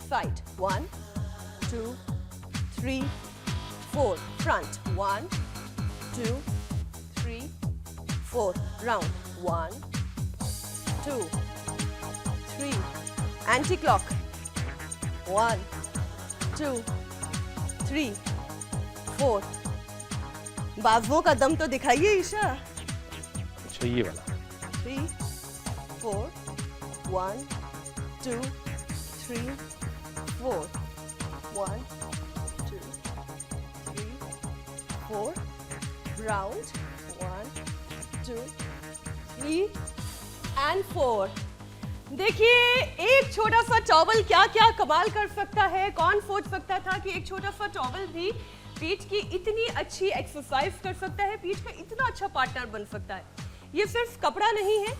side. 1, 2, 3, 4. Front. 1, 2, 3, 4. Round. 1, 2, 3. Anti-clock. 1, 2, 3, 4. बाजुओं का दम तो दिखाइए ईशा. अच्छा ये वाला. 3, 4. 1, 2, 3, 4. 1, 2, 3, 4. Round. 1, 2, 3 and 4. देखिए एक छोटा सा टॉवल क्या क्या कमाल कर सकता है. कौन सोच सकता था कि एक छोटा सा टॉवल भी पीठ की इतनी अच्छी एक्सरसाइज कर सकता है, पीठ का इतना अच्छा पार्टनर बन सकता है. ये सिर्फ कपड़ा नहीं है,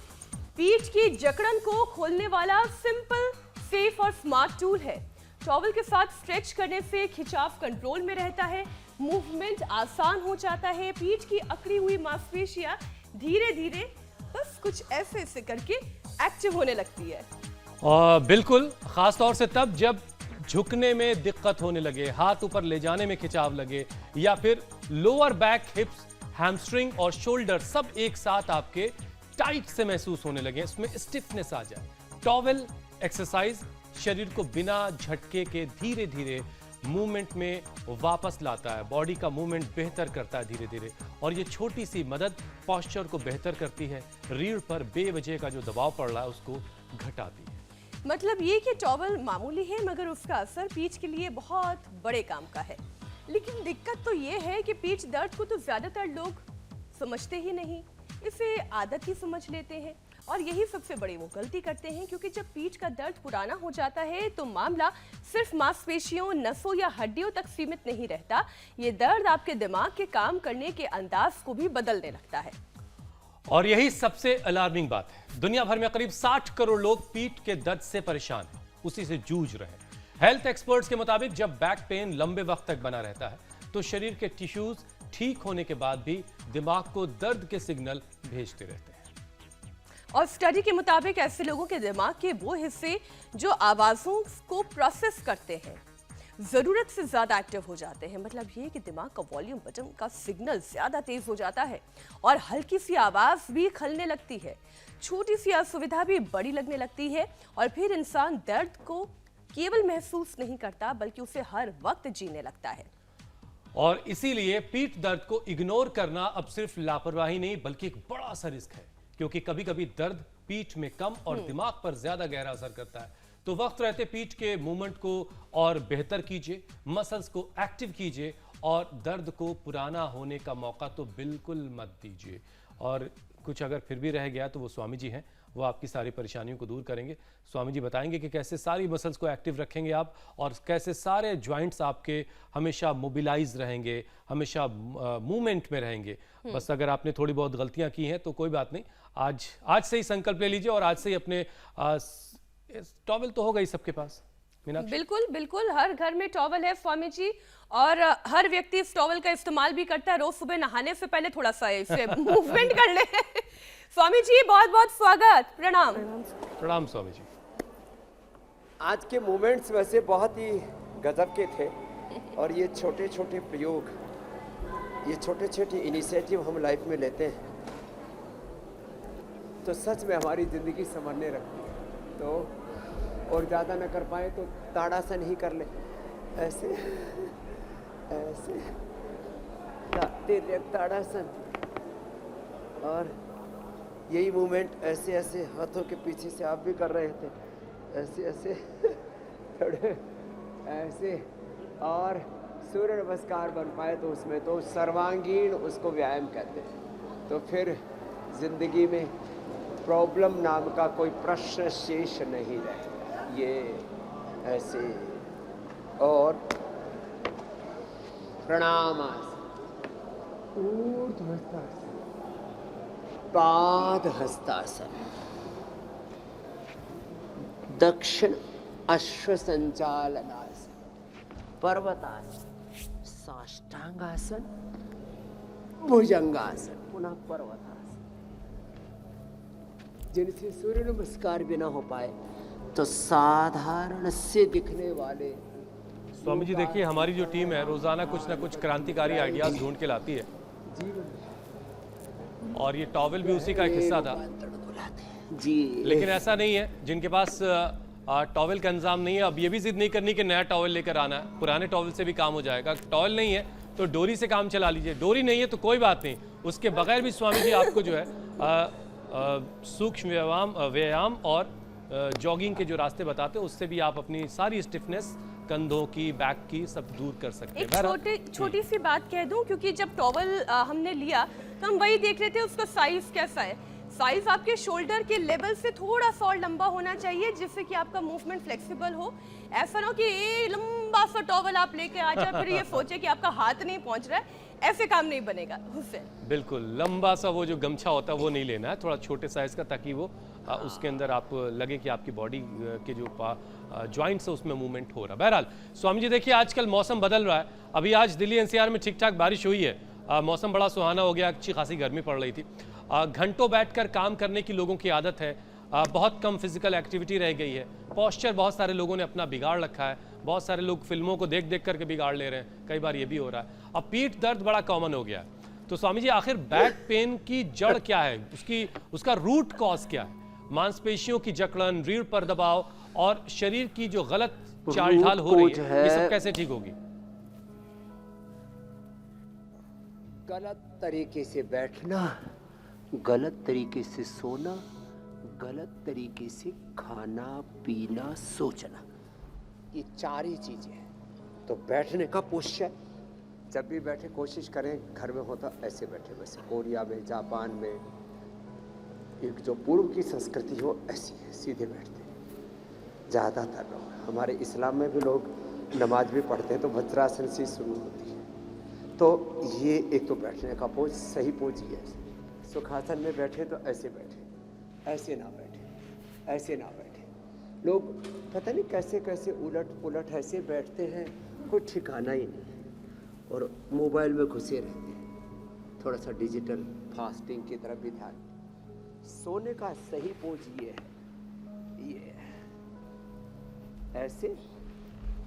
पीठ की जकड़न को खोलने वाला सिंपल, सेफ और स्मार्ट टूल है. टॉवल के साथ स्ट्रेच करने से खिंचाव कंट्रोल में रहता है, मूवमेंट आसान हो जाता है, पीठ की अकड़ी हुई मांसपेशियां धीरे धीरे बस कुछ ऐसे ऐसे करके एक्टिव होने लगती है. बिल्कुल, खास तौर से तब जब झुकने में दिक्कत होने लगे, हाथ ऊपर ले जाने में खिंचाव लगे, या फिर लोअर बैक, हिप्स, हैमस्ट्रिंग और शोल्डर सब एक साथ आपके टाइट से महसूस होने लगे, इसमें स्टिफनेस आ जाए. टॉवेल एक्सरसाइज शरीर को बिना झटके के धीरे धीरे मूवमेंट में वापस लाता है, बॉडी का मूवमेंट बेहतर करता है धीरे धीरे, और ये छोटी सी मदद पोस्चर को बेहतर करती है, रीढ़ पर बेवजह का जो दबाव पड़ रहा है उसको घटाती है. मतलब ये कि टॉवल मामूली है मगर उसका असर पीठ के लिए बहुत बड़े काम का है. लेकिन दिक्कत तो ये है कि पीठ दर्द को तो ज्यादातर लोग समझते ही नहीं, इसे आदत ही समझ लेते हैं, और यही सबसे बड़ी वो गलती करते हैं. क्योंकि जब पीठ का दर्द पुराना हो जाता है तो मामला सिर्फ मांसपेशियों, नसों या हड्डियों तक सीमित नहीं रहता. ये दर्द आपके दिमाग के काम करने के अंदाज को भी बदलने लगता है. और यही सबसे अलार्मिंग बात है. दुनिया भर में करीब 60 करोड़ लोग पीठ के दर्द से परेशान हैं, उसी से जूझ रहे हैं. हेल्थ एक्सपर्ट्स के मुताबिक जब बैक पेन लंबे वक्त तक बना रहता है तो शरीर के टिश्यूज ठीक होने के बाद भी दिमाग को दर्द के सिग्नल भेजते रहते हैं. और स्टडी के मुताबिक ऐसे लोगों के दिमाग के वो हिस्से जो आवाजों को प्रोसेस करते हैं जरूरत से ज्यादा एक्टिव हो जाते हैं. मतलब ये कि दिमाग का वॉल्यूम बटन का सिग्नल ज्यादा तेज हो जाता है और हल्की सी आवाज भी खलने लगती है, छोटी सी असुविधा भी बड़ी लगने लगती है, और फिर इंसान दर्द को केवल महसूस नहीं करता बल्कि उसे हर वक्त जीने लगता है. और इसीलिए पीठ दर्द को इग्नोर करना अब सिर्फ लापरवाही नहीं बल्कि एक बड़ा सा रिस्क है, क्योंकि कभी कभी दर्द पीठ में कम और दिमाग पर ज्यादा गहरा असर करता है. तो वक्त रहते पीठ के मूवमेंट को और बेहतर कीजिए, मसल्स को एक्टिव कीजिए और दर्द को पुराना होने का मौका तो बिल्कुल मत दीजिए. और कुछ अगर फिर भी रह गया तो वो स्वामी जी हैं, वो आपकी सारी परेशानियों को दूर करेंगे. स्वामी जी बताएंगे कि कैसे सारी मसल्स को एक्टिव रखेंगे आप, और कैसे सारे जॉइंट्स आपके हमेशा मोबिलाइज रहेंगे, हमेशा मूवमेंट में रहेंगे. बस अगर आपने थोड़ी बहुत गलतियां की हैं तो कोई बात नहीं, आज से ही संकल्प ले लीजिए और आज से ही अपने टॉवल तो होगा ही सबके पास. बिल्कुल बिल्कुल, हर घर में टॉवल है स्वामी जी, और हर व्यक्ति इस टॉवल का इस्तेमाल भी करता है. रोज सुबह नहाने से पहले थोड़ा सा इसे मूवमेंट कर ले. स्वामी जी बहुत बहुत स्वागत. प्रणाम. प्रणाम स्वामी जी. आज के मूवमेंट्स वैसे बहुत ही गजब के थे, और ये छोटे छोटे प्रयोग, ये छोटे छोटे इनिशिएटिव हम लाइफ में लेते हैं तो सच में हमारी ज़िंदगी संवरने रखती है. तो और ज़्यादा न कर पाए तो ताड़ासन ही कर ले, ऐसे ऐसे ताड़ासन, और यही मूवमेंट ऐसे ऐसे हाथों के पीछे से आप भी कर रहे थे, ऐसे ऐसे थोड़े ऐसे, और सूर्य नमस्कार बन पाए तो उसमें तो सर्वांगीण उसको व्यायाम कहते हैं. तो फिर जिंदगी में प्रॉब्लम नाम का कोई प्रश्न शेष नहीं रहे. ये ऐसे, और प्रणाम, ऊर्ध्व हस्तासन, पाद हस्तासन, दक्षिण अश्व संचालनासन, पर्वतासन, साष्टांगासन, भुजंगासन, पुनः पर्वतासन. जिनसे सूर्य नमस्कार भी ना हो पाए तो साधारण से दिखने वाले स्वामी जी देखिए, हमारी जो टीम है रोजाना कुछ ना कुछ क्रांतिकारी आइडियाज ढूंढ के लाती है, और ये टॉवल भी उसी का एक हिस्सा था। जी लेकिन ऐसा नहीं है, जिनके पास टॉवल का इंतजाम नहीं है, अब ये भी जिद नहीं करनी कि नया टॉवल लेकर आना है, पुराने टॉवल से भी काम हो जाएगा। टॉवल नहीं है तो डोरी से काम चला लीजिए, डोरी नहीं है तो कोई बात नहीं, उसके बगैर भी स्वामी जी आपको जो है सूक्ष्म व्यायाम और जॉगिंग के जो रास्ते बताते हैं उससे भी आप अपनी सारी स्टिफनेस, कंधों की, बैक की, सब दूर कर सकते हैं। एक छोटी सी बात कह दूं, क्योंकि जब टॉवल हमने लिया तो हम वही देख रहे थे उसका साइज कैसा है। साइज आपके शोल्डर के लेवल से थोड़ा सा और लंबा होना चाहिए, जिससे कि आपका मूवमेंट फ्लेक्सिबल हो। ऐसा ना हो कि लंबा सा टॉवल आप लेके आ जाए फिर ये सोचे कि आपका हाथ नहीं पहुंच रहा है, ऐसे काम नहीं बनेगा उससे। बिल्कुल लंबा सा वो जो गमछा होता है वो नहीं लेना है, थोड़ा छोटे साइज का, ताकि वो उसके अंदर आप लगे कि आपकी बॉडी के जो जॉइंट्स है उसमें मूवमेंट हो रहा है। बहरहाल स्वामी जी देखिए, आजकल मौसम बदल रहा है। अभी आज दिल्ली एनसीआर में ठीक ठाक बारिश हुई है, मौसम बड़ा सुहाना हो गया, अच्छी खासी गर्मी पड़ रही थी। घंटों बैठकर काम करने की लोगों की आदत है, बहुत कम फिजिकल एक्टिविटी रह गई है, पोस्चर बहुत सारे लोगों ने अपना बिगाड़ रखा है, बहुत सारे लोग फिल्मों को देख देख करके बिगाड़ ले रहे हैं, कई बार ये भी हो रहा है। अब पीठ दर्द बड़ा कॉमन हो गया है, तो स्वामी जी आखिर बैक पेन की जड़ क्या है, उसका रूट कॉज क्या है? मांसपेशियों की जकड़न, रीढ़ पर दबाव और शरीर की जो गलत चाल ढाल हो रही है, ये सब कैसे ठीक होगी? गलत तरीके से बैठना, गलत तरीके से सोना, गलत तरीके से खाना पीना, सोचना, ये चार ही चीजें हैं। तो बैठने का पोस्चर, जब भी बैठे कोशिश करें घर में होता ऐसे बैठे, वैसे कोरिया में, जापान में, एक जो पूर्व की संस्कृति हो ऐसी है, सीधे बैठते हैं ज़्यादातर लोग। हमारे इस्लाम में भी लोग नमाज भी पढ़ते हैं तो वज्रासन से शुरू होती है। तो ये एक तो बैठने का पोज, सही पोज ही है। सुखासन में बैठे तो ऐसे बैठे, ऐसे ना बैठे, ऐसे ना बैठे। लोग पता नहीं कैसे कैसे उलट पुलट ऐसे बैठते हैं, कोई ठिकाना ही नहीं, और मोबाइल में घुसे रहते हैं। थोड़ा सा डिजिटल फास्टिंग की तरफ भी ध्यान। सोने का सही पोज ये है, ये ऐसे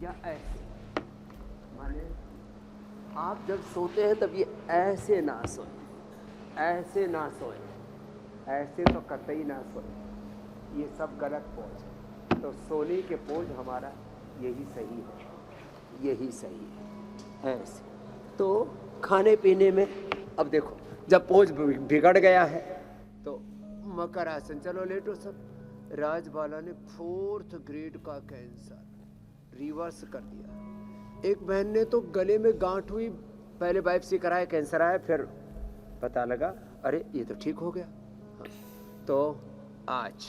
या ऐसे, माने आप जब सोते हैं तब ये ऐसे ना सोए, ऐसे ना सोए, ऐसे तो कतई ना सोए, ये सब गलत पोज है। तो सोने के पोज हमारा यही सही है, यही सही है, ऐसे। तो खाने पीने में अब देखो, जब पोज बिगड़ गया है तो मकर आसन, चलो लेटो सब। राजबाला ने 4th ग्रेड का कैंसर रिवर्स कर दिया। एक बहन ने तो गले में गांठ हुई, पहले बायोप्सी कराया, कैंसर आया, फिर पता लगा अरे ये तो ठीक हो गया। तो आज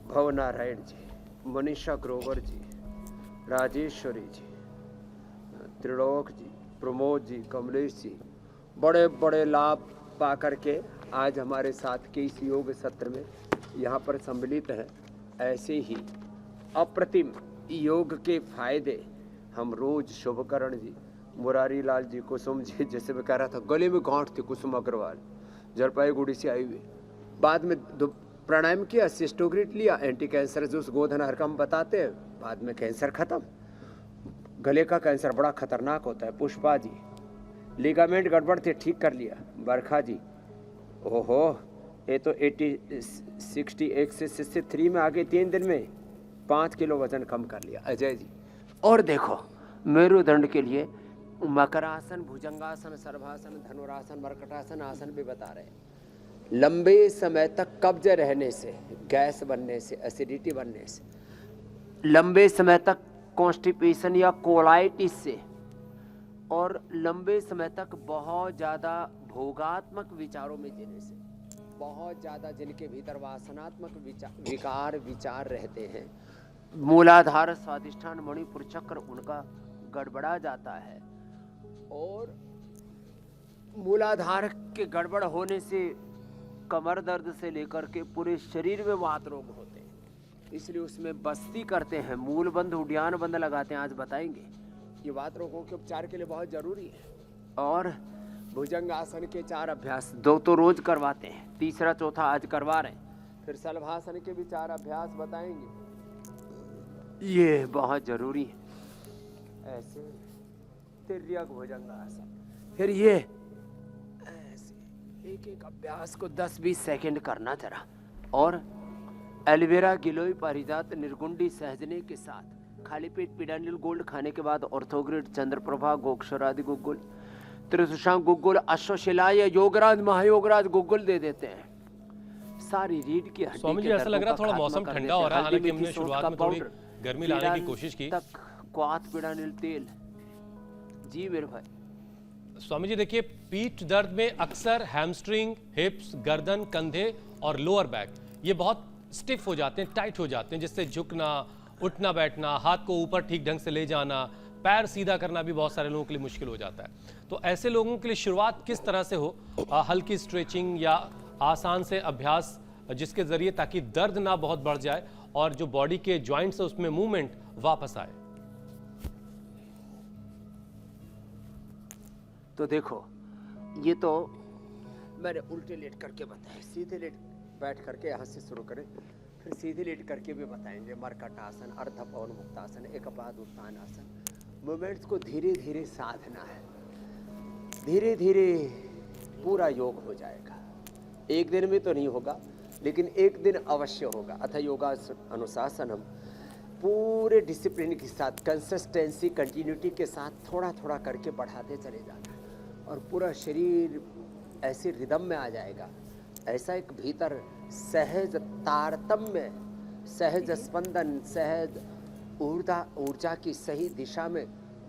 भवनारायण जी, मनीषा ग्रोवर जी, राजेश्वरी जी, त्रिलोक जी, प्रमोद जी, कमलेश जी, बड़े बड़े लाभ पा करके आज हमारे साथ के इस योग सत्र में यहाँ पर सम्मिलित हैं। ऐसे ही अप्रतिम योग के फायदे हम रोज शुभकरण जी, मुरारी लाल जी, कुसुम जी, जैसे मैं कह रहा था गले में गांठ थी, कुसुम अग्रवाल जलपाईगुड़ी से आई हुई, बाद में प्राणायाम किया, सिस्टोग्रिट लिया, एंटी कैंसर जूस गोधन हरकम बताते हैं, बाद में कैंसर खत्म। गले का कैंसर बड़ा खतरनाक होता है। पुष्पा जी, लिगामेंट गड़बड़ थे, ठीक कर लिया। बरखा जी, ओहो ये तो 60 एक्सेस से 3 में आगे 3 दिन में 5 किलो वजन कम कर लिया। अजय जी, और देखो मेरुदंड के लिए मकरासन, भुजंगासन, सर्वासन, धनुरासन, मरकटासन आसन भी बता रहे हैं। लंबे समय तक कब्ज रहने से, गैस बनने से, एसिडिटी बनने से, लंबे समय तक कॉन्स्टिपेशन या कोलाइटिस से, और लंबे समय तक बहुत ज़्यादा भोगात्मक विचारों में जीने से, बहुत ज़्यादा जिनके भीतर वासनात्मक विकार विचार रहते हैं, मूलाधार, स्वादिष्ठान, मणिपुर चक्र उनका गड़बड़ा जाता है। और मूलाधार के गड़बड़ होने से कमर दर्द से लेकर के पूरे शरीर में वात रोग होते हैं, इसलिए उसमें बस्ती करते हैं, मूल बंद, उड्डयन बंद लगाते हैं, आज बताएंगे। ये वात रोगों के उपचार के लिए बहुत जरूरी है। और भुजंग आसन के 4 अभ्यास 2 तो रोज करवाते हैं, तीसरा चौथा आज करवा रहे हैं। फिर शलभासन के भी 4 अभ्यास बताएंगे। ये बहुत जरूरी है। ऐसे तिर्यक भुजंगासन, फिर ये ऐसे एक एक अभ्यास को 10-20 सेकंड करना जरा। और एलोवेरा गिलोय पारिजात निर्गुंडी सहजने के साथ खाली पेट पीडानिल गोल्ड खाने के बाद ऑर्थोग्रिड चंद्रप्रभा गोक्षरादि गुग्गुल त्रिशुशांक गुग्गुल अश्वशिलाय योगराज महायोगराज गुग्गुल दे देते हैं। सारी रीढ़ की हड्डी स्वामी जी ऐसा लग रहा थोड़ा मौसम ठंडा हो रहा है, हालांकि हमने शुरुआत में थोड़ी गर्मी लाने की कोशिश की। तक क्वाथ पीडानिल तेल। जी मेरे भाई। स्वामी जी देखिए, पीठ दर्द में अक्सर हैमस्ट्रिंग, हिप्स, गर्दन, कंधे और लोअर बैक ये बहुत स्टिफ हो जाते हैं, टाइट हो जाते हैं, जिससे झुकना, उठना बैठना, हाथ को ऊपर ठीक ढंग से ले जाना, पैर सीधा करना भी बहुत सारे लोगों के लिए मुश्किल हो जाता है। तो ऐसे लोगों के लिए शुरुआत किस तरह से हो? हल्की स्ट्रेचिंग या आसान से अभ्यास जिसके जरिए ताकि दर्द ना बहुत बढ़ जाए और जो बॉडी के जॉइंट्स है उसमें मूवमेंट वापस आए। तो देखो, ये तो मैंने उल्टे लेट करके बताया, सीधे लेट बैठ करके यहाँ से शुरू करें, फिर सीधे लेट करके भी बताएंगे। मरकट आसन, अर्ध पवन मुक्तासन, एकपाद उत्थान आसन। मूवमेंट्स को धीरे धीरे साधना है, धीरे धीरे पूरा योग हो जाएगा। एक दिन में तो नहीं होगा, लेकिन एक दिन अवश्य होगा। अथ योगा अनुशासनम, पूरे डिसिप्लिन के साथ, कंसिस्टेंसी, कंटिन्यूटी के साथ थोड़ा थोड़ा करके बढ़ाते चले जाना और पूरा शरीर ऐसे रिदम में आ जाएगा। ऐसा एक भीतर सहज तारतम्य, सहज स्पंदन, सहज ऊर्जा की सही दिशा में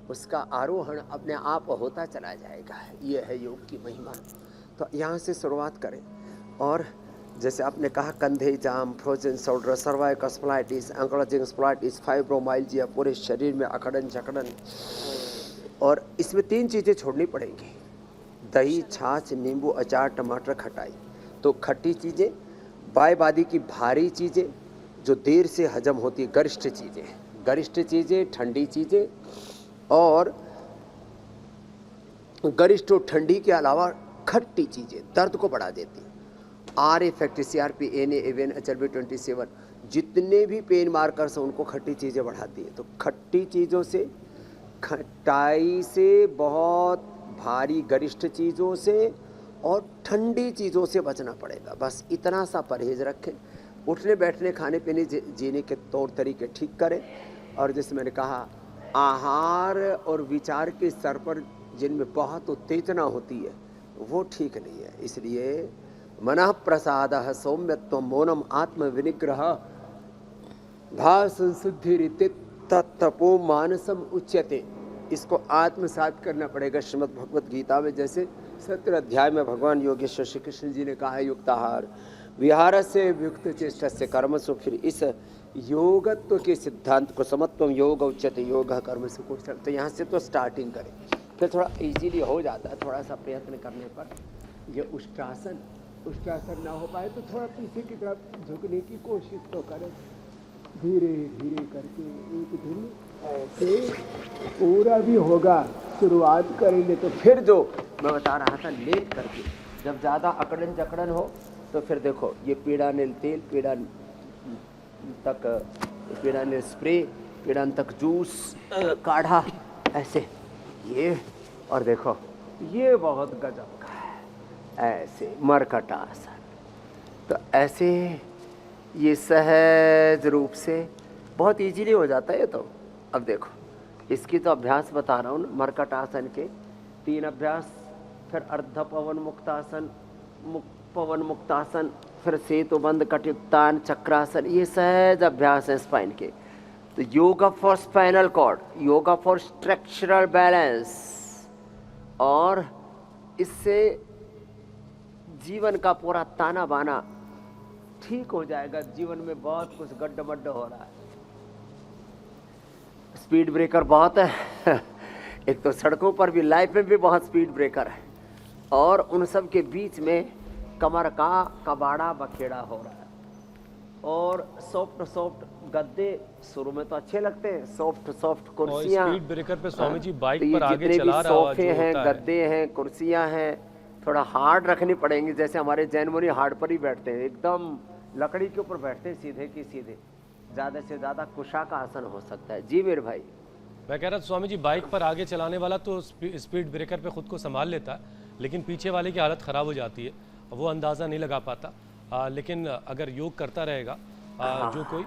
उसका आरोहण अपने आप होता चला जाएगा। ये है योग की महिमा। तो यहाँ से शुरुआत करें। और जैसे आपने कहा, कंधे जाम, frozen shoulder, cervical spondylitis, ankylosing spondylitis, fibromyalgia, पूरे शरीर में अकड़न जकड़न। और इसमें 3 चीज़ें छोड़नी पड़ेंगी: दही, छाछ, नींबू, अचार, टमाटर, खटाई। तो खट्टी चीज़ें, बायबादी की भारी चीज़ें जो देर से हजम होती है, गरिष्ठ चीज़ें, ठंडी चीज़ें। और गरिष्ठ और ठंडी के अलावा खट्टी चीज़ें दर्द को बढ़ा देती हैं। RA factor, CRP, NA, AVN, HLB27, जितने भी पेन मार्कर्स हैं उनको खट्टी चीज़ें बढ़ाती है। तो खट्टी चीज़ों से, खटाई से, बहुत भारी गरिष्ठ चीज़ों से और ठंडी चीज़ों से बचना पड़ेगा। बस इतना सा परहेज रखें। उठने बैठने, खाने पीने, जीने के तौर तरीके ठीक करें। और जैसे मैंने कहा, आहार और विचार के स्तर पर जिनमें बहुत उत्तेजना होती है वो ठीक नहीं है। इसलिए मनः प्रसादः सौम्यत्वं मौनम आत्म विनिग्रह भाव संशुद्धि तत्तपो मानसम उच्यते। इसको आत्मसात करना पड़ेगा। श्रीमद् भगवत गीता में जैसे 17 अध्याय में भगवान योगेश्वर श्री कृष्ण जी ने कहा है, युक्ताहार विहार से युक्त चेष्टा से कर्मसु। फिर इस योगत्व के सिद्धांत को समत्वम योग उच्यते योग कर्म से कुछ। तो यहाँ से तो स्टार्टिंग करें, फिर थोड़ा इजीली हो जाता है। थोड़ा सा प्रयत्न करने पर ये उष्ट्रासन ना हो पाए तो थोड़ा पीछे की तरफ झुकने की कोशिश तो करें, धीरे धीरे करके। एक दिन ऐसे पूरा भी होगा। शुरुआत करेंगे तो फिर जो मैं बता रहा था, लेट करके जब ज़्यादा अकड़न जकड़न हो तो फिर देखो, ये पीडानिल तेल, पीडानिल स्प्रे, पीडान तक जूस, काढ़ा, ऐसे ये। और देखो, ये बहुत गजब का है। ऐसे मरकट आसन, तो ऐसे ये सहज रूप से बहुत इजीली हो जाता है। तो अब देखो, इसकी तो अभ्यास बता रहा हूँ ना। मरकट आसन के 3 अभ्यास, फिर अर्ध पवन मुक्तासन, पवन मुक्तासन, फिर सेतुबंध कटियुत्तान, चक्रासन। ये सहज अभ्यास है स्पाइन के। तो yoga for spinal cord, yoga for structural balance. और इससे जीवन का पूरा ताना बाना ठीक हो जाएगा। जीवन में बहुत कुछ गड्ढ-मड्ढ हो रहा है, स्पीड ब्रेकर बहुत है। एक तो सड़कों पर भी, लाइफ में भी बहुत स्पीड ब्रेकर है। और उन सब के बीच में कमर का कबाड़ा बखेड़ा हो रहा है। और सॉफ्ट गद्दे शुरू में तो अच्छे लगते हैं, सॉफ्ट कुर्सियाँ। स्पीड ब्रेकर पे स्वामी जी बाइक तो पर आगे चला रहा हुआ सोफे हैं, गद्दे हैं, कुर्सियाँ हैं, थोड़ा हार्ड रखनी पड़ेंगी। जैसे हमारे जैन मुनि हार्ड पर ही बैठते हैं, एकदम लकड़ी के ऊपर बैठते हैं, सीधे की सीधे। ज़्यादा से ज़्यादा कुशा का आसन हो सकता है। जी मेरे भाई। मैं कह रहा था स्वामी जी, बाइक पर आगे चलाने वाला तो स्पीड ब्रेकर पे खुद को संभाल लेता है, लेकिन पीछे वाले की हालत ख़राब हो जाती है, वो अंदाज़ा नहीं लगा पाता। लेकिन अगर योग करता रहेगा जो कोई,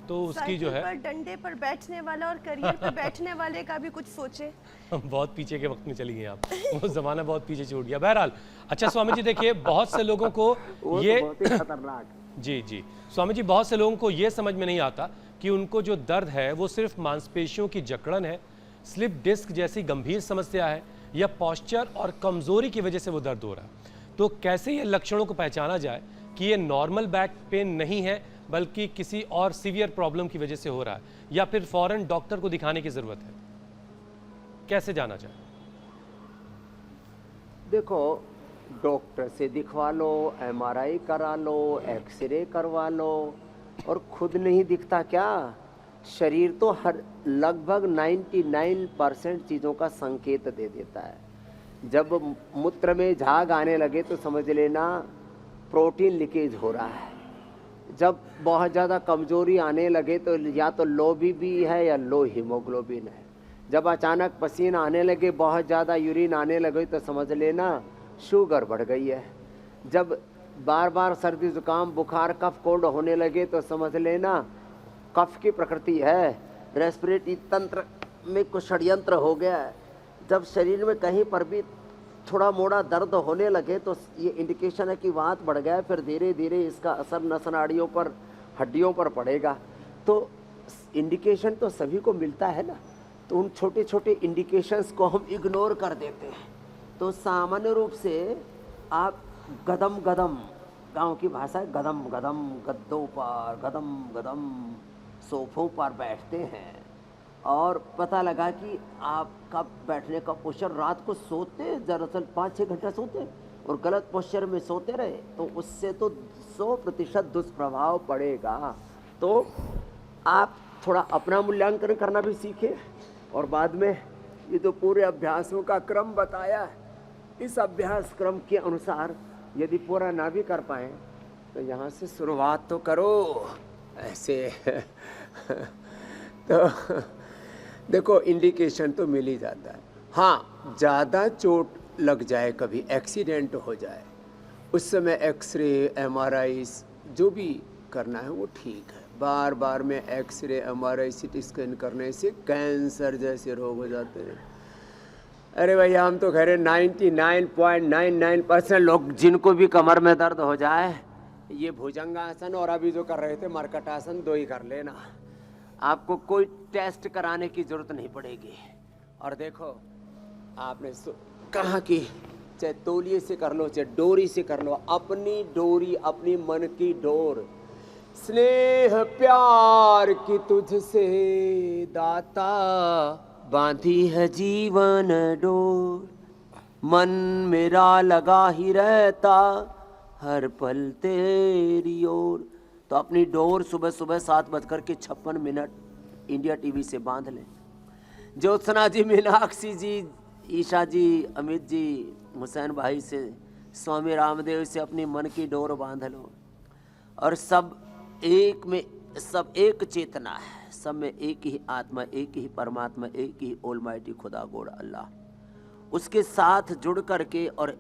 तो उसकी जो है साइकिल पर डंडे पर बैठने वाला और करियर पर बैठने वाले का भी कुछ सोचे। बहुत पीछे के वक्त में चली गई आप, वो ज़माना बहुत पीछे छूट गया। बहरहाल अच्छा स्वामी जी, देखिए बहुत से लोगों को वो ये तो बहुत ही खतरनाक। जी जी स्वामी जी, बहुत से लोगों को ये समझ में नहीं आता कि उनको जो दर्द है वो सिर्फ मांसपेशियों की जकड़न है, स्लिप डिस्क जैसी गंभीर समस्या है, या पोस्चर और कमजोरी की वजह से वो दर्द हो रहा है। तो कैसे ये लक्षणों को पहचाना जाए कि ये नॉर्मल बैक पेन नहीं है बल्कि किसी और सीवियर प्रॉब्लम की वजह से हो रहा है, या फिर फौरन डॉक्टर को दिखाने की जरूरत है? कैसे जाना जाए? देखो, डॉक्टर से दिखवा लो, एमआरआई करा लो, एक्सरे करवा लो, और खुद नहीं दिखता क्या? शरीर तो हर लगभग 99% चीज़ों का संकेत दे देता है। जब मूत्र में झाग आने लगे तो समझ लेना प्रोटीन लीकेज हो रहा है। जब बहुत ज़्यादा कमजोरी आने लगे तो या तो लो बीपी है या लो हीमोग्लोबिन है। जब अचानक पसीना आने लगे, बहुत ज़्यादा यूरिन आने लगे तो समझ लेना शुगर बढ़ गई है। जब बार बार सर्दी जुकाम बुखार कफ कोल्ड होने लगे तो समझ लेना कफ की प्रकृति है, रेस्पिरेटरी तंत्र में कुछ षड्यंत्र हो गया है। जब शरीर में कहीं पर भी थोड़ा मोड़ा दर्द होने लगे तो ये इंडिकेशन है कि वात बढ़ गया है, फिर धीरे धीरे इसका असर नस नाड़ियों पर, हड्डियों पर पड़ेगा। तो इंडिकेशन तो सभी को मिलता है ना, तो उन छोटे छोटे इंडिकेशंस को हम इग्नोर कर देते हैं। तो सामान्य रूप से आप गदम गदम, गांव की भाषा है, गदम गदम गद्दों पर, गदम गदम सोफों पर बैठते हैं, और पता लगा कि आपका बैठने का पोस्चर, रात को सोते दरअसल 5-6 घंटा सोते और गलत पोस्चर में सोते रहे तो उससे तो 100% दुष्प्रभाव पड़ेगा। तो आप थोड़ा अपना मूल्यांकन करना भी सीखें, और बाद में ये तो पूरे अभ्यासों का क्रम बताया है, इस अभ्यास क्रम के अनुसार यदि पूरा ना भी कर पाए तो यहाँ से शुरुआत तो करो ऐसे। तो देखो, इंडिकेशन तो मिल ही जाता है। हाँ, ज़्यादा चोट लग जाए, कभी एक्सीडेंट हो जाए, उस समय एक्सरे एमआरआई जो भी करना है वो ठीक है। बार बार में एक्सरे एमआरआई सीटी स्कैन करने से कैंसर जैसे रोग हो जाते हैं। अरे भैया, हम तो कह रहे 99.99% लोग जिनको भी कमर में दर्द हो जाए, ये भुजंगासन और अभी जो कर रहे थे मरकटासन, 2 ही कर लेना। आपको कोई टेस्ट कराने की जरूरत नहीं पड़ेगी। और देखो, आपने कहा कि चाहे तौलिए से कर लो, चाहे डोरी से कर लो, अपनी डोरी, अपनी मन की डोर, स्नेह प्यार की तुझसे दाता, बांधी है जीवन डोर, मन मेरा लगा ही रहता हर पल तेरी ओर। तो अपनी डोर सुबह सुबह 7:56 इंडिया टीवी से बांध लें। ज्योत्सना जी, मीनाक्षी जी, ईशा जी, अमित जी, हुसैन भाई से, स्वामी रामदेव से अपनी मन की डोर बांध लो। और सब एक में, सब एक चेतना है, सब में एक ही आत्मा, एक ही परमात्मा, एक ही ऑलमाइटी खुदा गॉड अल्लाह, उसके साथ जुड़ करके और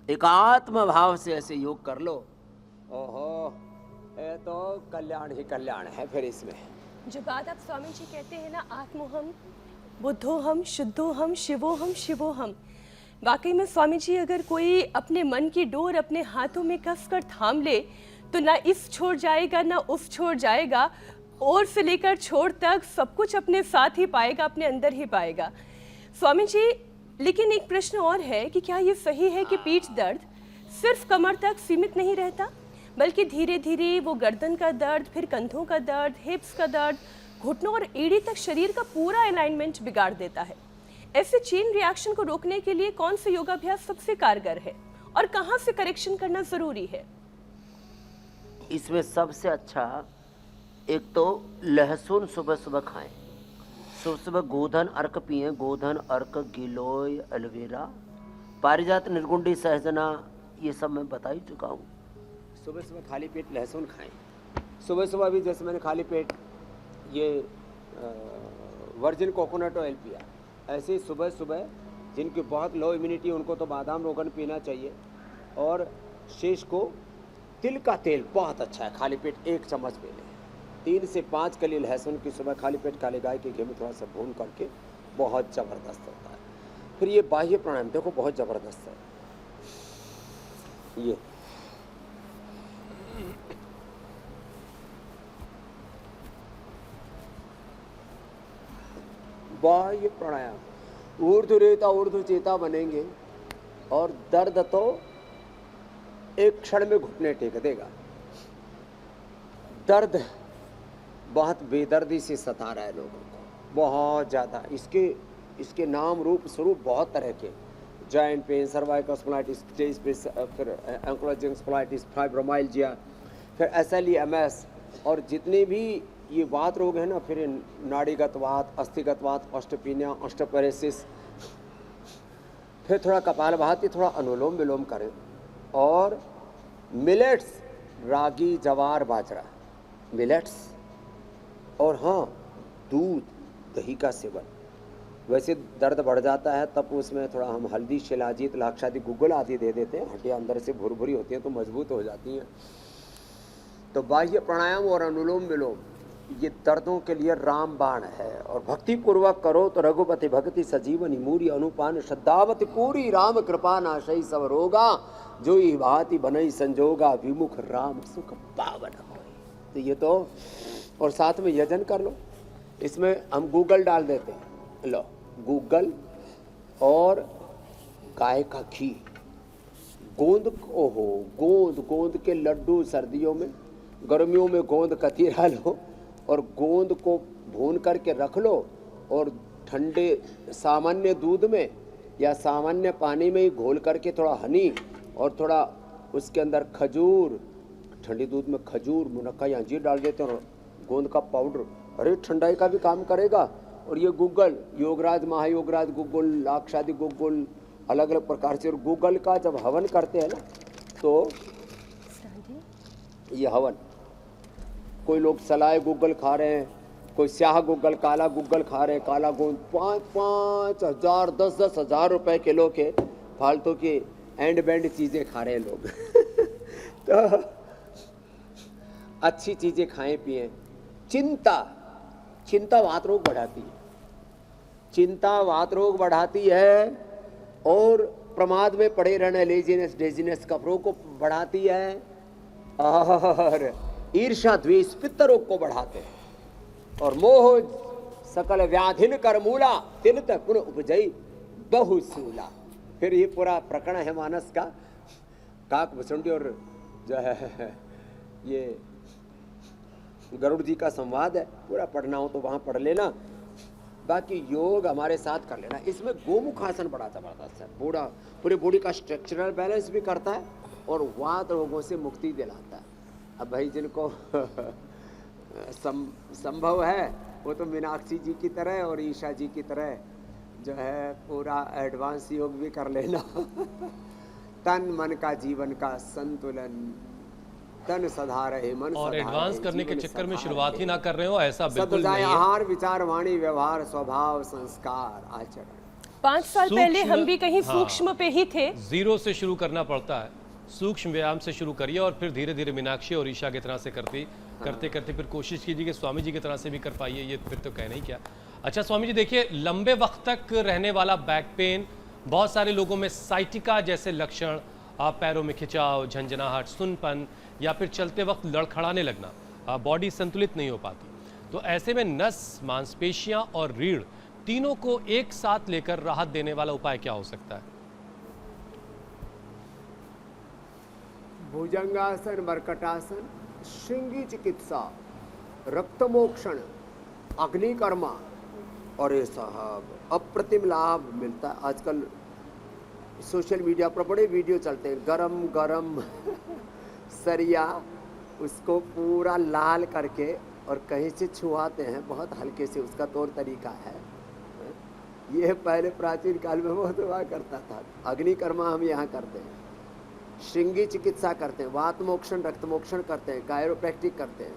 एकात्म भाव से ऐसे योग कर लो। ओहो, ये तो कल्याण ही कल्याण है। फिर इसमें जो बात आप स्वामी जी कहते हैं ना, आत्मोहम, बुद्धोहम, शुद्धोहम, शिवोहम, शिवोहम, वाकई में स्वामी जी, अगर कोई अपने मन की डोर अपने हाथों में कस कर थाम ले तो ना इस छोड़ जाएगा ना उस छोड़ जाएगा, और से लेकर छोड़ तक सब कुछ अपने साथ ही पाएगा, अपने अंदर ही पाएगा। स्वामी जी, लेकिन एक प्रश्न और है कि क्या ये सही है कि पीठ दर्द सिर्फ कमर तक सीमित नहीं रहता, बल्कि धीरे धीरे वो गर्दन का दर्द, फिर कंधों का दर्द, हिप्स का दर्द, घुटनों और एड़ी तक शरीर का पूरा अलाइनमेंट बिगाड़ देता है? ऐसे चेन रिएक्शन को रोकने के लिए कौन से योगाभ्यास सबसे कारगर है और कहाँ से करेक्शन करना जरूरी है? इसमें सबसे अच्छा, एक तो लहसुन सुबह सुबह खाएं, सुबह सुबह गोधन अर्क पिएं, गोधन अर्क, गिलोय, एलोवेरा, पारिजात, निर्गुंडी, सहजना, ये सब मैं बता ही चुका हूँ। सुबह सुबह खाली पेट लहसुन खाएं। सुबह सुबह भी जैसे मैंने खाली पेट ये वर्जिन कोकोनट ऑयल पिया। ऐसे ही सुबह सुबह जिनकी बहुत लो इम्यूनिटी उनको तो बादाम रोगन पीना चाहिए। और शेष को तिल का तेल बहुत अच्छा है, खाली पेट 1 चम्मच पी लें। 3 से 5 कली लहसुन की सुबह खाली पेट काले गाय के घी में थोड़ा सा भून करके, बहुत ज़बरदस्त होता है। फिर ये बाह्य प्राणायाम देखो बहुत ज़बरदस्त है। ये बाह्य प्राणायाम, ऊर्ध्व रेता ऊर्ध्व चेता बनेंगे और दर्द तो एक क्षण में घुटने टेक देगा। दर्द बहुत बेदर्दी से सता रहा है लोगों को, बहुत ज़्यादा। इसके नाम रूप स्वरूप बहुत तरह के, जॉइंट पेन, सर्वाइकल स्पॉन्डिलाइटिस, फिर एंक्लोजिंग स्पॉन्डिलाइटिस, फाइब्रोमाइल्जिया, फिर SLEMS, और जितने भी ये वात रोग हैं ना, फिर नाड़ीगत वात, अस्थिगत वात, ऑस्टियोपीनिया, ऑस्टियोपेरेसिस, फिर थोड़ा कपालभाति, थोड़ा अनुलोम विलोम करें। और मिलेट्स, रागी, जवार, बाजरा, मिलेट्स, और हाँ दूध दही का सेवन। वैसे दर्द बढ़ जाता है तब उसमें थोड़ा हम हल्दी, शिलाजीत, लाक्षादी, गुग्गल आदि दे देते हैं। हड्डियाँ अंदर से भुरभुरी होती हैं तो मजबूत हो जाती हैं। तो बाह्य प्राणायाम और अनुलोम विलोम ये दर्दों के लिए रामबाण है। और भक्ति पूर्वक करो तो रघुपति भक्ति सजीवनी मूरी अनुपान श्रद्धावती पूरी, राम कृपा नाशई सब रोगा, जो ही भांति बनई संजोगा, विमुख राम सुख पावन होई। तो ये तो, और साथ में यजन कर लो। इसमें हम गूगल डाल देते हैं, लो गूगल और गाय का घी, गोंद, ओहो गोंद के लड्डू सर्दियों में, गर्मियों में गोंद कतीरा लो और गोंद को भून करके रख लो, और ठंडे सामान्य दूध में या सामान्य पानी में ही घोल करके थोड़ा हनी और थोड़ा उसके अंदर खजूर, ठंडे दूध में खजूर, मुनक्का या अंजीर डाल देते हैं और गोंद का पाउडर, अरे ठंडाई का भी काम करेगा। और ये गूगल, योगराज, महायोगराज गूगल, लाक्षादी गूगल, अलग अलग प्रकार से। और गूगल का जब हवन करते हैं ना, तो ये हवन, कोई लोग सलाए गूगल खा रहे हैं, कोई स्याह गूगल, काला गूगल खा रहे हैं, काला गोंद, 5-5 हज़ार 10-10 हज़ार रुपए किलो के फालतू की एंड बैंड चीज़ें खा रहे हैं लोग। तो अच्छी चीज़ें खाएं पिएं। चिंता वात रोग बढ़ाती है, चिंता वात रोग बढ़ाती है। और प्रमाद में पड़े रहने, लेजीनेस, डेजीनेस, कपड़ों को बढ़ाती है। और ईर्ष्या द्वेष पित्त रोग को बढ़ाते हैं। और मोह सकल व्याधिन कर मूला, तिल तक पुनः उपजई बहुसूला। फिर ये पूरा प्रकरण है मानस का, काक भुसुंडी और जो है ये गरुड़ जी का संवाद है, पूरा पढ़ना हो तो वहाँ पढ़ लेना। बाकी योग हमारे साथ कर लेना। इसमें गोमुखासन बड़ा जबरदस्त है, पूरे बॉडी का स्ट्रक्चरल बैलेंस भी करता है और वात रोगों से मुक्ति दिलाता है। अब भाई जिनको संभव है वो तो मीनाक्षी जी की तरह और ईशा जी की तरह जो है पूरा एडवांस योग भी कर लेना। तन मन का जीवन का संतुलन, तन सधा रहे मन और सधा एडवांस रहे, करने के जीवन चक्कर में सधा शुरुआत ही रहे। ना कर रहे हो, ऐसा बिल्कुल सदा नहीं है। आहार, विचार, वाणी, व्यवहार, स्वभाव, संस्कार, आचरण। 5 साल पहले सूक्ष्म, हम भी कहीं हाँ, सूक्ष्म पे ही थे। जीरो से शुरू करना पड़ता है। सूक्ष्म व्यायाम से शुरू करिए और फिर धीरे धीरे मीनाक्षी और ईशा की तरह से करते करते फिर कोशिश कीजिए कि स्वामी जी की तरह से भी कर पाइए। ये फिर तो कहना ही क्या। अच्छा स्वामी जी देखिए, लंबे वक्त तक रहने वाला बैक पेन, बहुत सारे लोगों में साइटिका जैसे लक्षण, आप पैरों में खिंचाव, झंझनाहट, सुनपन या फिर चलते वक्त लड़खड़ाने लगना, बॉडी संतुलित नहीं हो पाती। तो ऐसे में नस, मांसपेशियां और रीढ़ तीनों को एक साथ लेकर राहत देने वाला उपाय क्या हो सकता है? भुजंगासन, मरकटासन, श्रृंगी चिकित्सा, रक्तमोक्षण, अग्निकर्मा, और ये साहब अप्रतिम लाभ मिलता है। आजकल सोशल मीडिया पर बड़े वीडियो चलते हैं, गरम गरम सरिया उसको पूरा लाल करके और कहीं से छुआते हैं बहुत हल्के से, उसका तौर तरीका है। ये पहले प्राचीन काल में बहुत हुआ करता था। अग्निकर्मा हम यहाँ करते हैं, श्रृंगी चिकित्सा करते हैं, वात मोक्षण, रक्त मोक्षण करते हैं, कायरोप्रैक्टिक करते हैं,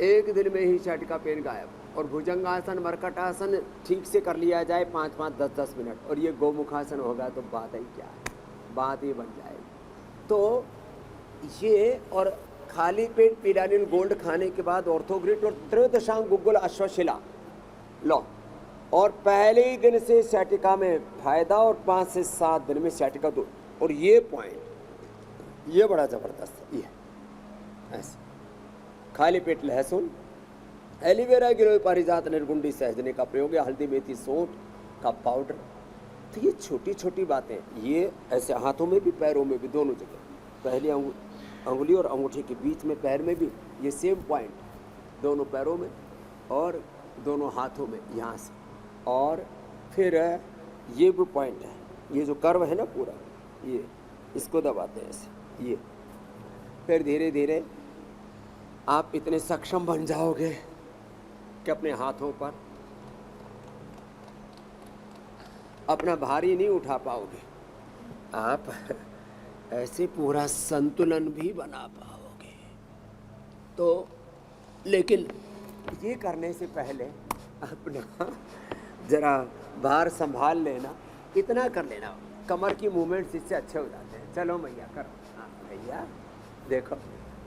एक दिन में ही शटका पेन गायब। और भुजंगासन मरकटासन ठीक से कर लिया जाए 5-5 10-10 मिनट, और ये गोमुखासन होगा तो बात ही क्या है, बात ही बन जाएगी। तो ये और खाली पेट पिरानिल गोल्ड खाने के बाद ऑर्थोग्रिड और त्रयोदशांग गुग्गुल अश्वशिला लो, और पहले ही दिन से सैटिका में फायदा और 5 से 7 दिन में सैटिका दूर। और ये पॉइंट ये बड़ा ज़बरदस्त है, ये ऐसे खाली पेट लहसुन, एलोवेरा, गिलोय, पारिजात, निर्गुंडी, सहजने का प्रयोग या हल्दी, मेथी, सौंठ का पाउडर। तो ये छोटी छोटी बातें, ये ऐसे हाथों में भी पैरों में भी दोनों जगह, पहली अंगुली और अंगूठी के बीच में पैर में भी ये सेम पॉइंट, दोनों पैरों में और दोनों हाथों में यहाँ से, और फिर ये भी पॉइंट है, ये जो कर्व है ना पूरा, ये इसको दबाते हैं ऐसे, ये फिर धीरे धीरे आप इतने सक्षम बन जाओगे कि अपने हाथों पर अपना भारी नहीं उठा पाओगे, आप ऐसे पूरा संतुलन भी बना पाओगे। तो लेकिन ये करने से पहले अपना जरा भार संभाल लेना, इतना कर लेना, कमर की मूवमेंट्स इससे अच्छे हो जाते हैं। चलो मैया करो। हाँ भैया देखो,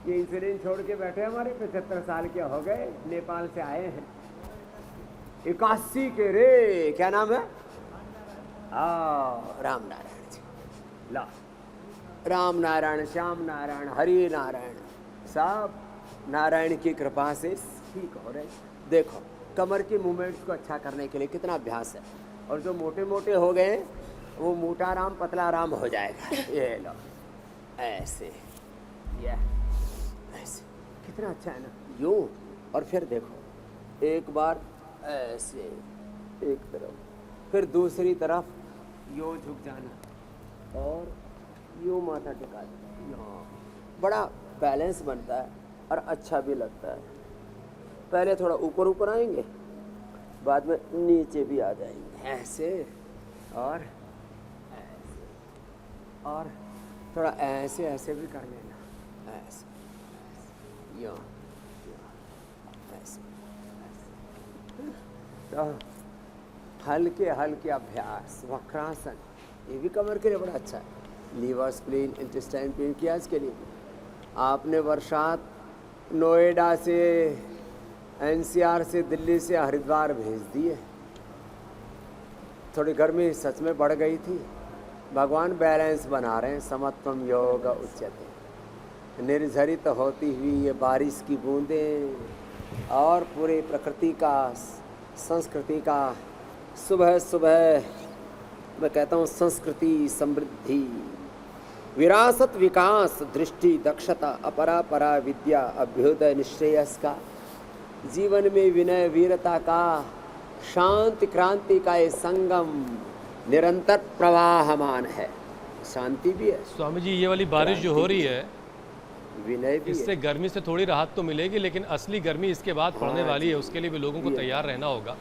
ये इंसुलिन छोड़ के बैठे हमारे 75 साल के हो गए, नेपाल से आए हैं, 81 के रे, क्या नाम है? राम नारायण जी। ला राम नारायण, श्याम नारायण, हरि नारायण, सब नारायण की कृपा से ठीक हो रहे। देखो कमर की मूवमेंट्स को अच्छा करने के लिए कितना अभ्यास है, और जो मोटे मोटे हो गए वो मोटा राम पतला राम हो जाएगा। ये लो ऐसे, ये ऐसे, कितना अच्छा है ना, यूं। और फिर देखो एक बार ऐसे एक तरफ, फिर दूसरी तरफ यूं झुक जाना और यूं माथा टिका देना, बड़ा बैलेंस बनता है और अच्छा भी लगता है। पहले थोड़ा ऊपर ऊपर आएंगे, बाद में नीचे भी आ जाएंगे ऐसे, और ऐसे, और थोड़ा ऐसे ऐसे भी कर लेना, ऐसे यूं ऐसे। तो हल्के हल्के अभ्यास, वक्रासन, ये भी कमर के लिए बड़ा अच्छा है। लीवर, स्प्लीन, इंटेस्टाइन, पेनक्रियाज के लिए। आपने बरसात नोएडा से, एनसीआर से, दिल्ली से हरिद्वार भेज दिए, थोड़ी गर्मी सच में बढ़ गई थी। भगवान बैलेंस बना रहे हैं। समत्वम योग उच्यते। निर्झरित होती हुई ये बारिश की बूंदें और पूरे प्रकृति का, संस्कृति का, सुबह सुबह मैं कहता हूँ संस्कृति, समृद्धि, विरासत, विकास, दृष्टि, दक्षता, अपरा परा विद्या, अभ्युदय, निश्रेयस का, जीवन में विनय, वीरता का, शांति, क्रांति का ये संगम निरंतर प्रवाहमान है। शांति भी है स्वामी जी, ये वाली बारिश जो हो रही है, विनय भी इससे है। गर्मी से थोड़ी राहत तो मिलेगी, लेकिन असली गर्मी इसके बाद पड़ने वाली है, उसके लिए भी लोगों को तैयार रहना होगा।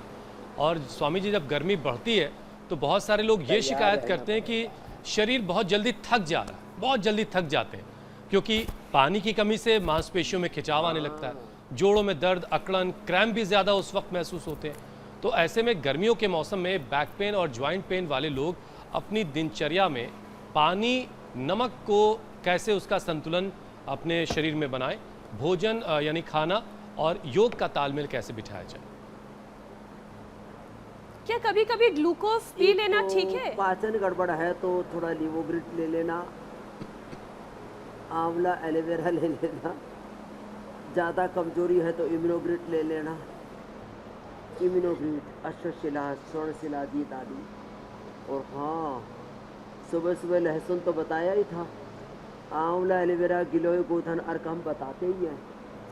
और स्वामी जी, जब गर्मी बढ़ती है तो बहुत सारे लोग ये शिकायत करते हैं कि शरीर बहुत जल्दी थक जा रहा है, बहुत जल्दी थक जाते हैं, क्योंकि पानी की कमी से मांसपेशियों में खिंचाव आने लगता है, जोड़ों में दर्द, अकड़न, क्रैम्प भी ज़्यादा उस वक्त महसूस होते हैं। तो ऐसे में गर्मियों के मौसम में बैक पेन और ज्वाइंट पेन वाले लोग अपनी दिनचर्या में पानी, नमक को कैसे उसका संतुलन अपने शरीर में बनाएं, भोजन यानी खाना और योग का तालमेल कैसे बिठाया जाए। क्या कभी कभी ग्लूकोज पी लेना तो ठीक है? पाचन गड़बड़ है तो थोड़ा लीवोग्रिट ले लेना, आंवला, एलोवेरा ले लेना। ज़्यादा कमजोरी है तो इम्यूनोग्रिट ले लेना, इम्यूनोग्रिट, अश्वशिला, स्वर्णशिला, जीत आदि। और हाँ, सुबह सुबह लहसुन तो बताया ही था, आंवला, एलोवेरा, गिलोय, गोधन, अर्क हम बताते ही हैं,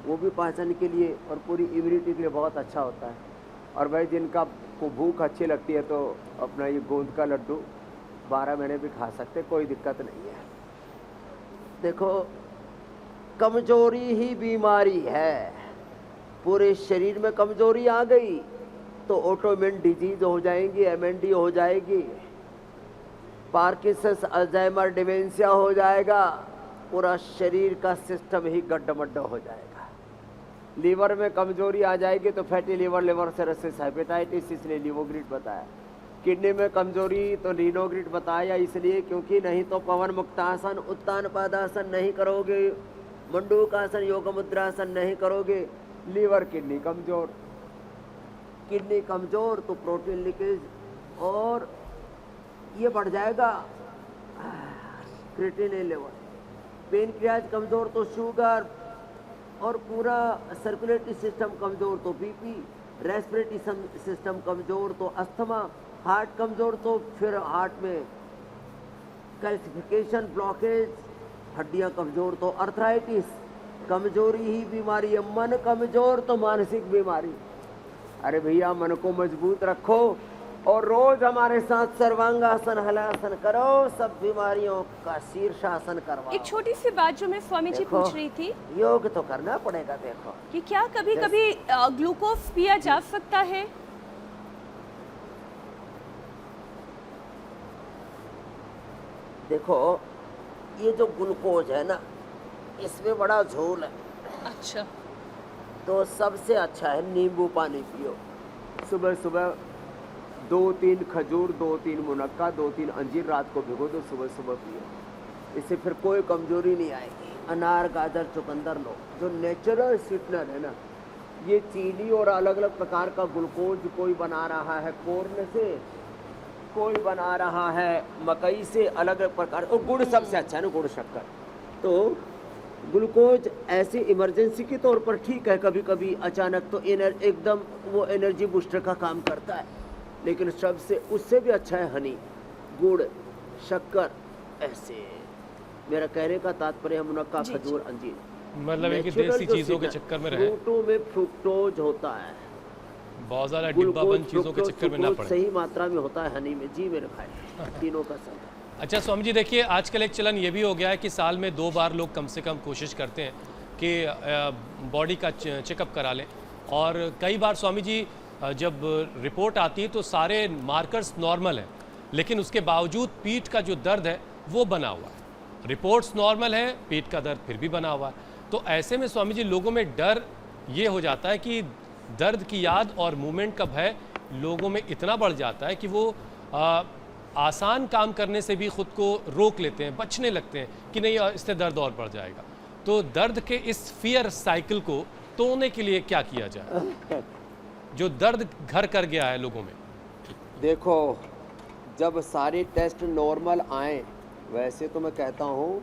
वो भी पाचन के लिए और पूरी इम्यूनिटी के लिए बहुत अच्छा होता है। और भाई जिनका को भूख अच्छी लगती है तो अपना ये गोंद का लड्डू 12 महीने भी खा सकते, कोई दिक्कत नहीं है। देखो कमजोरी ही बीमारी है, पूरे शरीर में कमजोरी आ गई तो ऑटोइम्यून डिजीज हो जाएंगी, एमएनडी हो जाएगी, पार्किंसंस, अल्जाइमर, डिमेंशिया हो जाएगा, पूरा शरीर का सिस्टम ही गड्ढमड्ढ हो जाएगा। लीवर में कमजोरी आ जाएगी तो फैटी लीवर सिरोसिस हेपेटाइटिस, इसलिए लिवोग्रिड बताया। किडनी में कमजोरी तो रीनोग्रिड बताया, इसलिए क्योंकि नहीं तो पवन मुक्तासन, उत्तान पादासन नहीं करोगे, मंडूकासन, योग मुद्रासन नहीं करोगे, लीवर किडनी कमजोर तो प्रोटीन लीकेज और ये बढ़ जाएगा क्रिएटिनिन लेवल। पेनक्रियाज कमजोर तो शुगर और पूरा सर्कुलेटरी सिस्टम कमजोर तो बीपी, रेस्पिरेटरी सिस्टम कमजोर तो अस्थमा, हार्ट कमजोर तो फिर हार्ट में कैल्सिफिकेशन, ब्लॉकेज, हड्डियां कमजोर तो अर्थराइटिस। कमजोरी ही बीमारी है, मन कमजोर तो मानसिक बीमारी। अरे भैया मन को मजबूत रखो और रोज हमारे साथ सर्वांगासन, हलासन करो, सब बीमारियों का शीर्षासन करवाओ। एक छोटी सी बात जो मैं स्वामी जी देखो, पूछ रही थी योग तो करना पड़ेगा। देखो कि क्या कभी कभी ग्लूकोज पिया जा सकता है? देखो ये जो ग्लूकोज है ना, इसमें बड़ा झोल है। अच्छा, तो सबसे अच्छा है नींबू पानी पियो। सुबह सुबह 2-3 खजूर, 2-3 मुनक्का, 2-3 अंजीर रात को भिगो दो, सुबह सुबह पियो। इससे फिर कोई कमजोरी नहीं आएगी। अनार, गाजर, चुकंदर लो, जो नेचुरल स्वीटनर है ना, ये चीनी और अलग अलग प्रकार का ग्लूकोज कोई बना रहा है कॉर्न से, कोई बना रहा है मकई से, अलग अलग प्रकार। और गुड़ सबसे अच्छा है ना, गुड़ शक्कर। तो ग्लूकोज ऐसे इमरजेंसी के तौर पर ठीक है, कभी कभी अचानक तो एकदम वो एनर्जी बूस्टर का काम करता है, लेकिन सबसे उससे भी अच्छा है हनी, गुड़, शक्कर। ऐसे मेरा कहने का तात्पर्य है मुनक्का, खजूर, अंजीर। मतलब है कि देसी चीजों के चक्कर में रहे, फ्रूटों में फ्रुक्टोज होता है, बहुत ज्यादा डिब्बाबंद चीजों के चक्कर में ना पड़े। सही मात्रा में होता है हनी में। जी मेरे भाई, तीनों का संग। अच्छा स्वामी जी, देखिए आजकल एक चलन ये भी हो गया है कि साल में 2 बार लोग कम से कम कोशिश करते हैं कि बॉडी का चेकअप करा लें। और कई बार स्वामी जी जब रिपोर्ट आती है तो सारे मार्कर्स नॉर्मल हैं, लेकिन उसके बावजूद पीठ का जो दर्द है वो बना हुआ है। रिपोर्ट्स नॉर्मल है, पीठ का दर्द फिर भी बना हुआ है। तो ऐसे में स्वामी जी लोगों में डर ये हो जाता है कि दर्द की याद और मूवमेंट का भय लोगों में इतना बढ़ जाता है कि वो आसान काम करने से भी खुद को रोक लेते हैं, बचने लगते हैं कि नहीं इससे दर्द और बढ़ जाएगा। तो दर्द के इस फियर साइकिल को तोड़ने के लिए क्या किया जाए, जो दर्द घर कर गया है लोगों में? देखो, जब सारे टेस्ट नॉर्मल आए, वैसे तो मैं कहता हूँ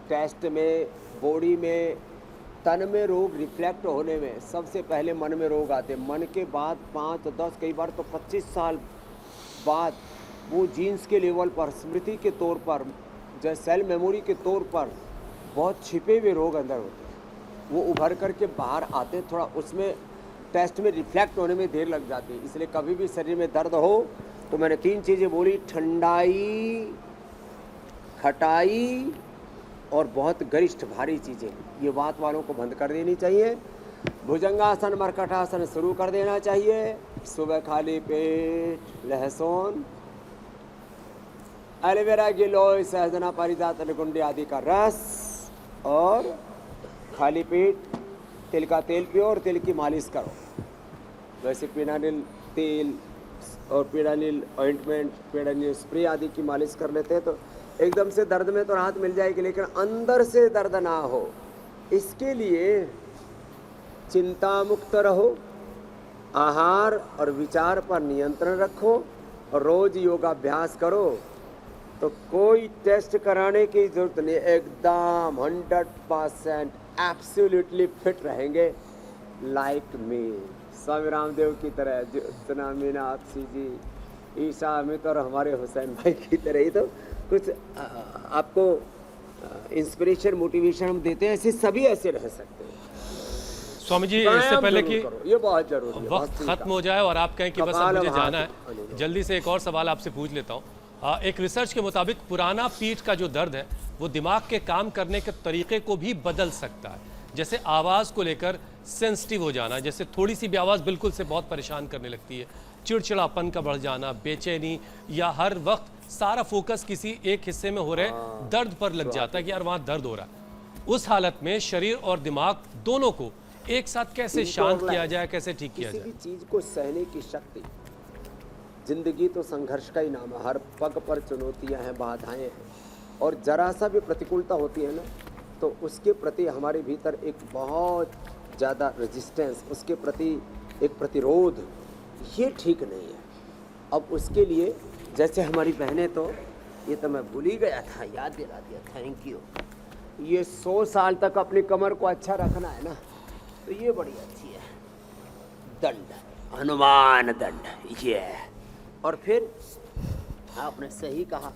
टेस्ट में, बॉडी में, तन में रोग रिफ्लेक्ट होने में सबसे पहले मन में रोग आते हैं। मन के बाद 5, 10, कई बार तो 25 साल बाद वो जीन्स के लेवल पर, स्मृति के तौर पर, जैसे सेल मेमोरी के तौर पर बहुत छिपे हुए रोग अंदर होते हैं, वो उभर करके बाहर आते हैं। थोड़ा उसमें टेस्ट में रिफ्लेक्ट होने में देर लग जाती है। इसलिए कभी भी शरीर में दर्द हो तो मैंने 3 चीज़ें बोली, ठंडाई, खटाई और बहुत गरिष्ठ भारी चीज़ें, ये बात वालों को बंद कर देनी चाहिए। भुजंगासन, मरकटासन शुरू कर देना चाहिए। सुबह खाली पेट लहसुन, एलोवेरा, गिलोय, सहजना, पारिजात, निकुंडी आदि का रस और खाली पेट तिल का तेल पियो और तिल की मालिश करो। वैसे पेडानिल तेल और पेडानिल ऑइंटमेंट, पेडानिल स्प्रे आदि की मालिश कर लेते हैं तो एकदम से दर्द में तो राहत मिल जाएगी, लेकिन अंदर से दर्द ना हो इसके लिए चिंता मुक्त रहो, आहार और विचार पर नियंत्रण रखो और रोज योगाभ्यास करो तो कोई टेस्ट कराने की जरूरत नहीं, एकदम 100% एब्सोल्युटली फिट रहेंगे, लाइक मी, स्वामी रामदेव की तरह, ज्योत्सना मीनाक्षी जी, ईशा अमित और हमारे हुसैन भाई की तरह ही। तो कुछ आपको इंस्पिरेशन, मोटिवेशन हम देते हैं, ऐसे सभी ऐसे रह सकते हैं। स्वामी जी, इससे पहले कि ये बहुत जरूरी है, वक्त खत्म हो जाए और आप कहें कि बस अब मुझे जाना है, जल्दी से एक और सवाल आपसे पूछ लेता हूँ। एक रिसर्च के मुताबिक पुराना पीठ का जो दर्द है वो दिमाग के काम करने के तरीके को भी बदल सकता है। जैसे आवाज़ को लेकर सेंसिटिव हो जाना, जैसे थोड़ी सी भी आवाज़ बिल्कुल से बहुत परेशान करने लगती है, चिड़चिड़ापन का बढ़ जाना, बेचैनी, या हर वक्त सारा फोकस किसी एक हिस्से में हो रहे दर्द पर लग जाता है कि यार वहाँ दर्द हो रहा है। उस हालत में शरीर और दिमाग दोनों को एक साथ कैसे इनको शांत अगला किया है। जाए, कैसे ठीक किया किसी जाए? भी चीज को सहने की शक्ति। जिंदगी तो संघर्ष का ही नाम है, हर पग पर चुनौतियां हैं, बाधाएं हैं, और जरा सा भी प्रतिकूलता होती है ना, तो उसके प्रति हमारे भीतर एक बहुत ज़्यादा रेजिस्टेंस, उसके प्रति एक प्रतिरोध, ये ठीक नहीं है। अब उसके लिए जैसे हमारी बहनें, तो ये तो मैं भूल ही गया था, याद दिला दिया, थैंक यू। ये 100 साल तक अपनी कमर को अच्छा रखना है ना, तो ये बड़ी अच्छी है, दंड, हनुमान दंड, ये। और फिर आपने सही कहा,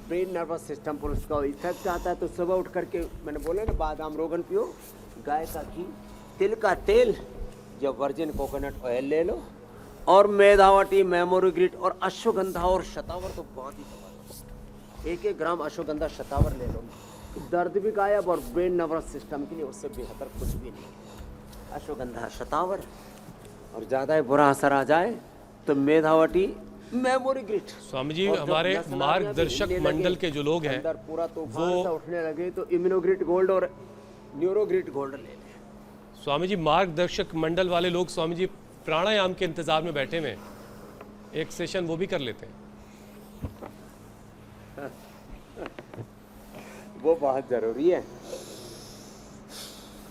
ब्रेन नर्वस सिस्टम पर उसका इफेक्ट आता है, तो सुबह उठ करके मैंने बोला ना, बादाम रोगन पियो, गाय का घी, तिल का तेल, जो वर्जिन कोकोनट ऑयल ले लो, और मेधावटी, मेमोरी ग्रिट और अश्वगंधा और शतावर तो बहुत ही दवा है। 1-1 ग्राम अश्वगंधा शतावर ले लो, दर्द भी गायब, और ब्रेन नर्वस सिस्टम के लिए उससे बेहतर कुछ भी नहीं है। अश्वगंधा शतावर, और ज़्यादा ही बुरा असर आ जाए तो मेधावटी, मेमोरी ग्रिट। स्वामी जी, और जब हमारे नस नाड़ियाँ भी मार्गदर्शक हिलने लगे, मंडल के जो लोग हैं, अंदर पूरा तूफान वो- सा उठने लगे, तो इम्यूनोग्रिट गोल्ड और न्यूरोग्रिट गोल्ड ले लें। स्वामी जी, मार्गदर्शक मंडल वाले लोग स्वामी जी प्राणायाम के इंतजार में बैठे हुए हैं, एक सेशन वो भी कर लेते हैं। वो बहुत ज़रूरी है।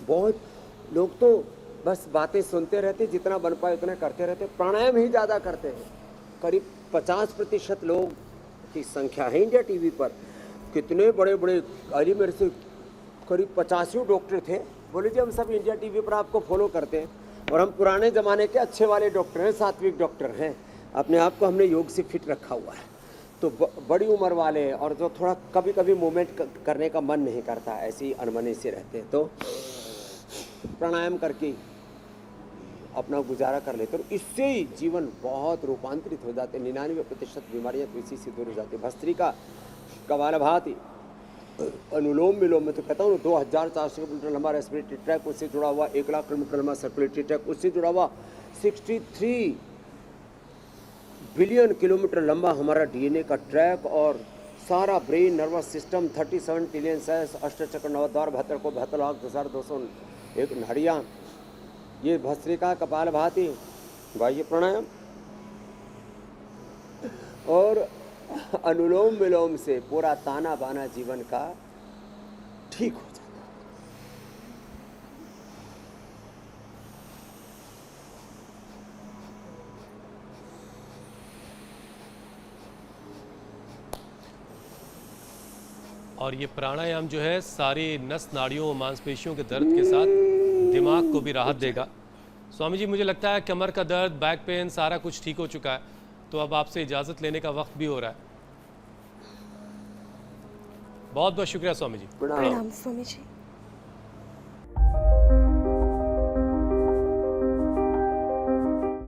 बहुत लोग तो बस बातें सुनते रहते, जितना बन पाए उतना करते रहते, प्राणायाम ही ज़्यादा करते हैं। करीब 50% लोग की संख्या है इंडिया टीवी पर। कितने बड़े बड़े, अली मेरे से करीब 85 डॉक्टर थे, बोले जी हम सब इंडिया टीवी पर आपको फॉलो करते हैं, और हम पुराने ज़माने के अच्छे वाले डॉक्टर हैं, सात्विक डॉक्टर हैं, अपने आप को हमने योग से फिट रखा हुआ है। तो बड़ी उम्र वाले, और जो थोड़ा कभी कभी मूवमेंट करने का मन नहीं करता, ऐसे ही अनमने से रहते हैं, तो प्राणायाम करके अपना गुजारा कर लेते, और इससे ही जीवन बहुत रूपांतरित हो जाते हैं। 99% बीमारियां तो इसी से दूर हो जाती है। भस्त्रिका, कपालभाति, अनुलोम विलोम में तो कहता हूँ 2400 किलोमीटर लंबा रेस्पिरेटरी ट्रैक, उससे जुड़ा हुआ 1 लाख किलोमीटर लंबा सर्कुलेटरी ट्रैक, उससे जुड़ा हुआ 63 बिलियन किलोमीटर लंबा हमारा डीएनए का ट्रैक, और सारा brain nervous system, 37 trillion cells, अष्टचक्र, नवद्वार, 72,72,201 नाड़ियाँ, ये भस्त्रिका, कपालभाति, बाह्य प्राणायाम और अनुलोम विलोम से पूरा ताना बाना जीवन का ठीक हो जाता है। और ये प्राणायाम जो है सारी नस नाड़ियों मांसपेशियों के दर्द के साथ दिमाग को भी राहत देगा। स्वामी जी, मुझे लगता है कमर का दर्द, बैक पेन, सारा कुछ ठीक हो चुका है, तो अब आपसे इजाज़त लेने का वक्त भी हो रहा है। बहुत बहुत शुक्रिया स्वामी जी। प्रणाम। प्रणाम स्वामी जी।